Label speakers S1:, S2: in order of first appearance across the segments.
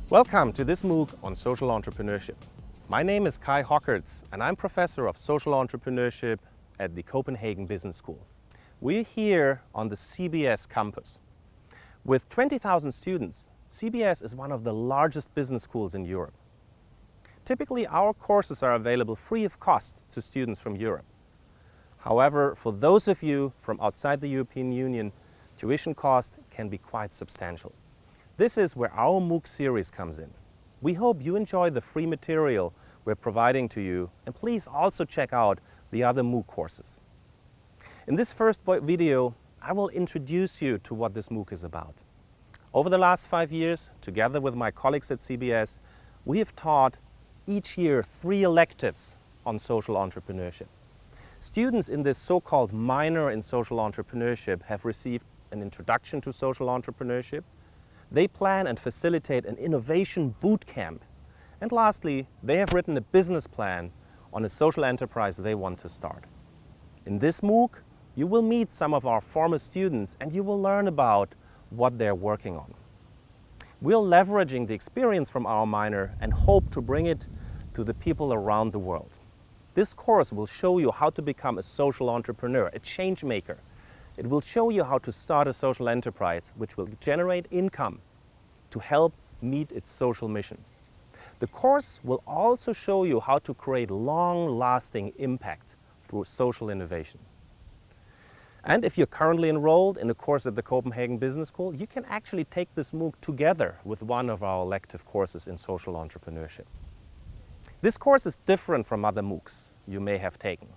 S1: Welcome to this MOOC on social entrepreneurship. My name is Kai Hockerts and I'm Professor of Social Entrepreneurship at the Copenhagen Business School. We're here on the CBS campus. With 20,000 students, CBS is one of the largest business schools in Europe. Typically, our courses are available free of cost to students from Europe. However, for those of you from outside the European Union, tuition cost can be quite substantial. This is where our MOOC series comes in. We hope you enjoy the free material we're providing to you, and please also check out the other MOOC courses. In this first video, I will introduce you to what this MOOC is about. Over the last 5 years, together with my colleagues at CBS, we have taught each year 3 electives on social entrepreneurship. Students in this so-called minor in social entrepreneurship have received an introduction to social entrepreneurship. They plan and facilitate an innovation boot camp. And lastly, they have written a business plan on a social enterprise they want to start. In this MOOC, you will meet some of our former students and you will learn about what they're working on. We're leveraging the experience from our minor and hope to bring it to the people around the world. This course will show you how to become a social entrepreneur, a change maker. It will show you how to start a social enterprise which will generate income to help meet its social mission. The course will also show you how to create long-lasting impact through social innovation. And if you're currently enrolled in a course at the Copenhagen Business School, you can actually take this MOOC together with one of our elective courses in social entrepreneurship. This course is different from other MOOCs you may have taken.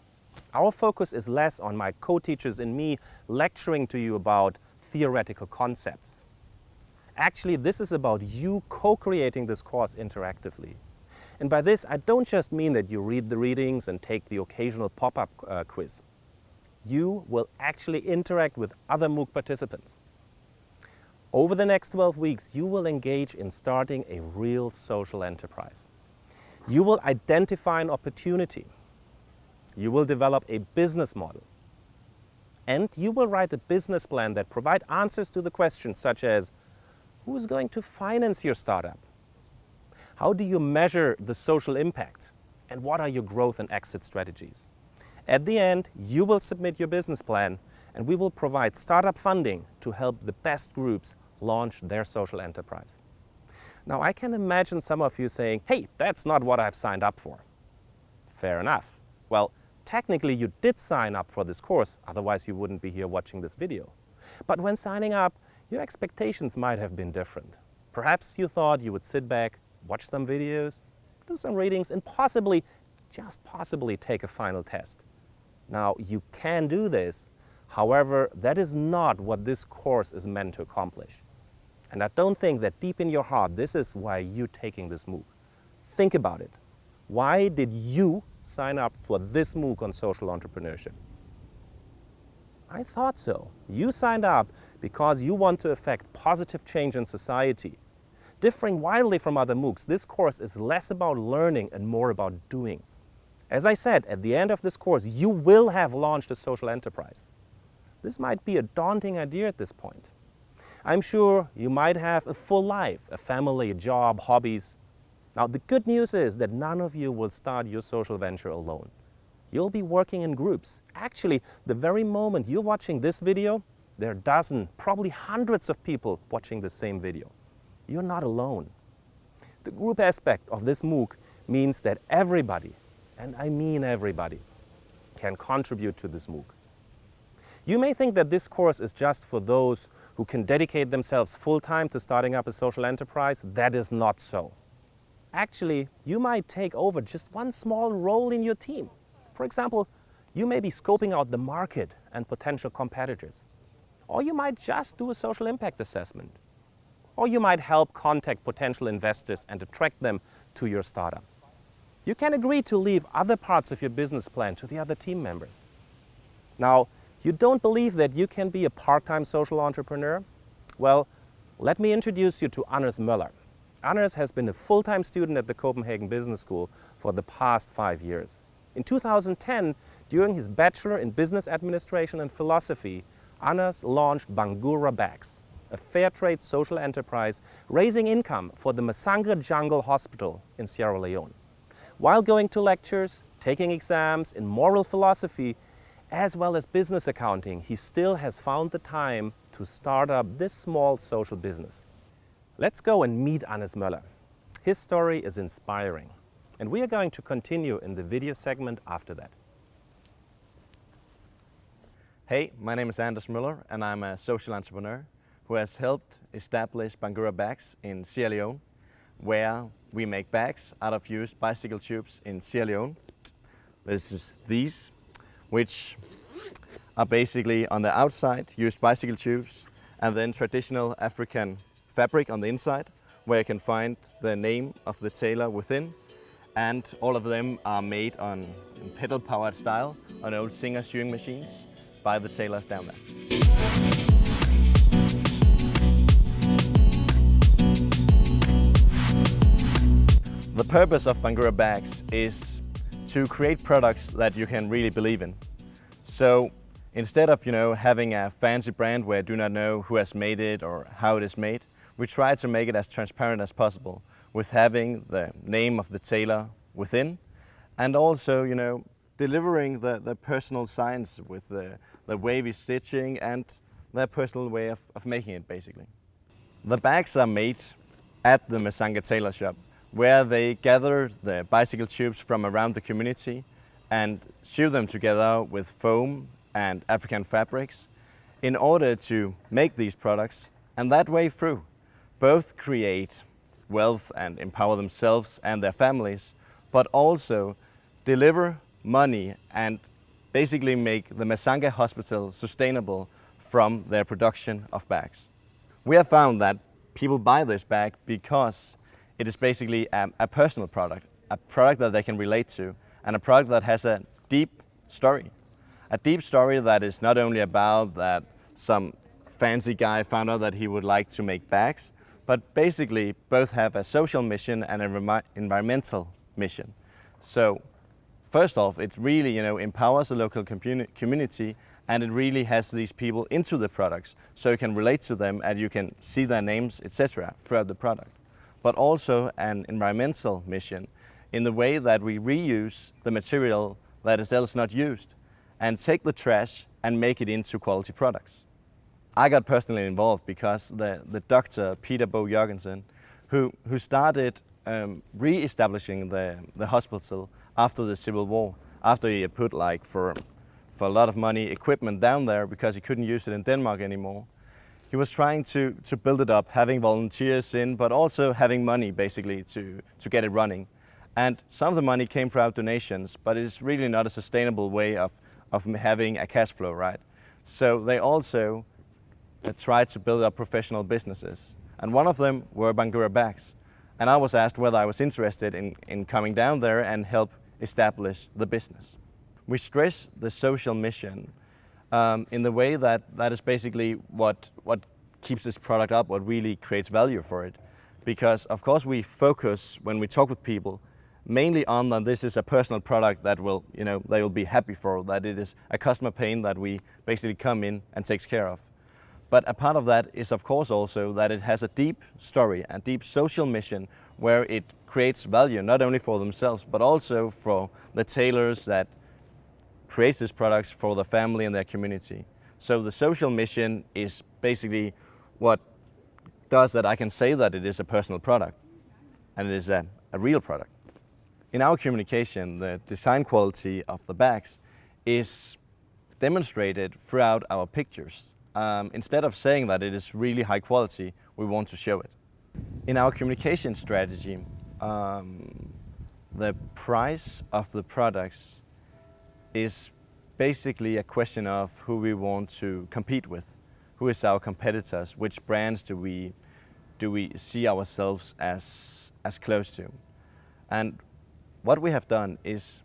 S1: Our focus is less on my co-teachers and me lecturing to you about theoretical concepts. Actually, this is about you co-creating this course interactively. And by this, I don't just mean that you read the readings and take the occasional pop-up quiz. You will actually interact with other MOOC participants. Over the next 12 weeks, you will engage in starting a real social enterprise. You will identify an opportunity. You will develop a business model. And you will write a business plan that provides answers to the questions such as, who is going to finance your startup? How do you measure the social impact? And what are your growth and exit strategies? At the end, you will submit your business plan and we will provide startup funding to help the best groups launch their social enterprise. Now, I can imagine some of you saying, hey, that's not what I've signed up for. Fair enough. Well, technically you did sign up for this course, otherwise you wouldn't be here watching this video. But when signing up, your expectations might have been different. Perhaps you thought you would sit back, watch some videos, do some readings, and possibly, just possibly take a final test. Now, you can do this. However, that is not what this course is meant to accomplish. And I don't think that deep in your heart, this is why you're taking this MOOC. Think about it. Why did you sign up for this MOOC on social entrepreneurship? I thought so. You signed up because you want to affect positive change in society. Differing wildly from other MOOCs, this course is less about learning and more about doing. As I said, at the end of this course, you will have launched a social enterprise. This might be a daunting idea at this point. I'm sure you might have a full life, a family, a job, hobbies. Now, the good news is that none of you will start your social venture alone. You'll be working in groups. Actually, the very moment you're watching this video, there are dozens, probably hundreds of people watching the same video. You're not alone. The group aspect of this MOOC means that everybody, and I mean everybody, can contribute to this MOOC. You may think that this course is just for those who can dedicate themselves full-time to starting up a social enterprise. That is not so. Actually, you might take over just one small role in your team. For example, you may be scoping out the market and potential competitors. Or you might just do a social impact assessment. Or you might help contact potential investors and attract them to your startup. You can agree to leave other parts of your business plan to the other team members. Now, you don't believe that you can be a part-time social entrepreneur? Well, Let me introduce you to Anders Möller. Anders has been a full-time student at the Copenhagen Business School for the past 5 years. In 2010, during his Bachelor in Business Administration and Philosophy, Anders launched Bangura Bags, a fair trade social enterprise raising income for the Masanga Jungle Hospital in Sierra Leone. While going to lectures, taking exams in moral philosophy, as well as business accounting, he still has found the time to start up this small social business. Let's go and meet Anders Möller. His story is inspiring, and we are going to continue in the video segment after that.
S2: Hey, my name is Anders Möller, and I'm a social entrepreneur who has helped establish Bangura Bags in Sierra Leone, where we make bags out of used bicycle tubes in Sierra Leone. This is these, which are basically on the outside used bicycle tubes, and then traditional African fabric on the inside, where you can find the name of the tailor within, and all of them are made on pedal-powered style on old Singer sewing machines by the tailors down there. The purpose of Bangura Bags is to create products that you can really believe in. So instead of having a fancy brand where I do not know who has made it or how it is made, we try to make it as transparent as possible with having the name of the tailor within, and also delivering the personal signs with the wavy stitching and their personal way of making it basically. The bags are made at the Masanga tailor shop, where they gather the bicycle tubes from around the community and sew them together with foam and African fabrics in order to make these products, and that way through both create wealth and empower themselves and their families, but also deliver money and basically make the Masanga Hospital sustainable from their production of bags. We have found that people buy this bag because it is basically a personal product, a product that they can relate to, and a product that has a deep story. A deep story that is not only about that some fancy guy found out that he would like to make bags, but basically both have a social mission and an environmental mission. So first off, it really empowers the local community, and it really has these people into the products so you can relate to them and you can see their names, etc. throughout the product. But also an environmental mission in the way that we reuse the material that is else not used and take the trash and make it into quality products. I got personally involved because the doctor Peter Bo Jørgensen, who started re-establishing the hospital after the Civil War, after he had put for a lot of money equipment down there because he couldn't use it in Denmark anymore. He was trying to build it up, having volunteers in, but also having money basically to get it running. And some of the money came throughout donations, but it's really not a sustainable way of having a cash flow, right? So they also tried to build up professional businesses. And one of them were Bangura Bags. And I was asked whether I was interested in coming down there and help establish the business. We stress the social mission in the way that is basically what keeps this product up, what really creates value for it. Because of course we focus, when we talk with people, mainly on that this is a personal product that will, they will be happy for, that it is a customer pain that we basically come in and takes care of. But a part of that is of course also that it has a deep story, a deep social mission where it creates value not only for themselves but also for the tailors that creates these products for the family and their community. So the social mission is basically what does that I can say that it is a personal product and it is a real product. In our communication, the design quality of the bags is demonstrated throughout our pictures. Instead of saying that it is really high quality, we want to show it. In our communication strategy, the price of the products is basically a question of who we want to compete with. Who is our competitors? Which brands do we see ourselves as close to? And what we have done is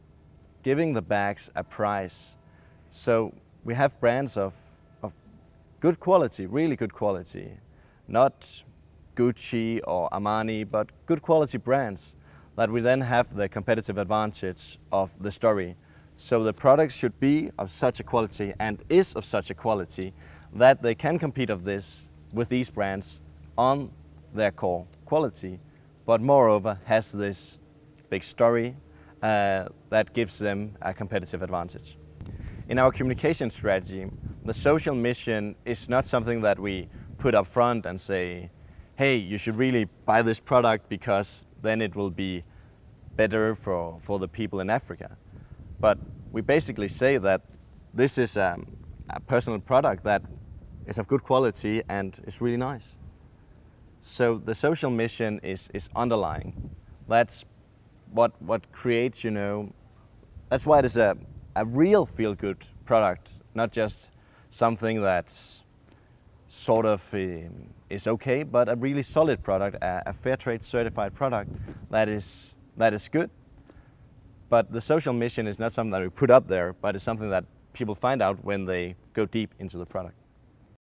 S2: giving the bags a price. So we have brands of good quality, really good quality, not Gucci or Armani, but good quality brands that we then have the competitive advantage of the story. So the products should be of such a quality and is of such a quality that they can compete with these brands on their core quality, but moreover has this big story that gives them a competitive advantage. In our communication strategy, the social mission is not something that we put up front and say, hey, you should really buy this product because then it will be better for the people in Africa. But we basically say that this is a personal product that is of good quality and is really nice. So the social mission is underlying. That's what creates, that's why it is a real feel-good product, not just something that's sort of is okay, but a really solid product, a fair trade certified product that is good. But the social mission is not something that we put up there, but it's something that people find out when they go deep into the product.